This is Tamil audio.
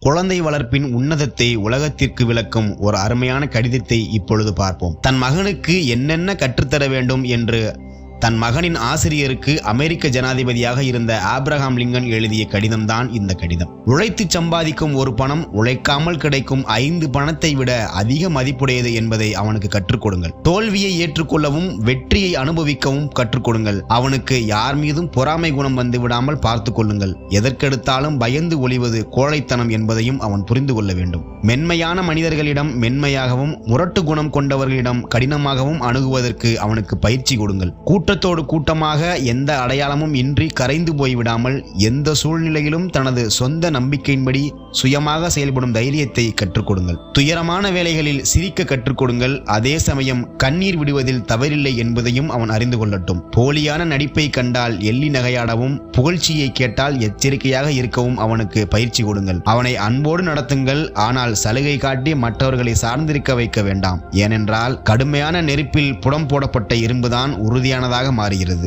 குழந்தை வளர்ப்பின் உன்னதத்தை உலகத்திற்கு விளக்கும் ஒரு அருமையான கடிதத்தை இப்பொழுது பார்ப்போம். தன் மகனுக்கு என்னென்ன கற்றுத்தர வேண்டும் என்று தன் மகனின் ஆசிரியருக்கு அமெரிக்க ஜனாதிபதியாக இருந்த ஆப்ரஹாம் லிங்கன் எழுதிய கடிதம்தான் இந்த கடிதம். உழைத்து சம்பாதிக்கும் ஒரு பணம் உழைக்காமல் கிடைக்கும் 5 பணத்தை விட அதிக மதிப்புடையது என்பதை அவனுக்கு கற்றுக் கொடுங்கள். தோல்வியை ஏற்றுக்கொள்ளவும் வெற்றியை அனுபவிக்கவும் கற்றுக் கொடுங்கள். அவனுக்கு யார் மீதும் பொறாமை குணம் வந்து விடாமல் பார்த்து கொள்ளுங்கள். எதற்கெடுத்தாலும் பயந்து ஒளிவது கோழைத்தனம் என்பதையும் அவன் புரிந்து கொள்ள வேண்டும். மென்மையான மனிதர்களிடம் மென்மையாகவும், முரட்டு குணம் கொண்டவர்களிடம் கடினமாகவும் அணுகுவதற்கு அவனுக்கு பயிற்சி கொடுங்கள். கூட்டத்தோடு கூட்டமாக எந்த அடையாளமும் இன்றி கரைந்து போய்விடாமல் எந்த சூழ்நிலையிலும் தனது சொந்த நம்பிக்கையின்படி சுயமாக செயல்படும் தைரியத்தை கற்றுக் கொடுங்கள். துயரமான வேளைகளில் சிரிக்க கற்றுக் கொடுங்கள். அதே சமயம் கண்ணீர் விடுவதில் தவறில்லை என்பதையும் அவன் அறிந்து கொள்ளட்டும். போலியான நடிப்பை கண்டால் எள்ளி நகையாடவும், புகழ்ச்சியை கேட்டால் எச்சரிக்கையாக இருக்கவும் அவனுக்கு பயிற்சி கொடுங்கள். அவனை அன்போடு நடத்துங்கள். ஆனால் சலுகை காட்டி மற்றவர்களை சார்ந்திருக்க வைக்க வேண்டாம். ஏனென்றால் கடுமையான நெருப்பில் புடம் போடப்பட்ட இரும்புதான் உறுதியானதாக மாறுகிறது.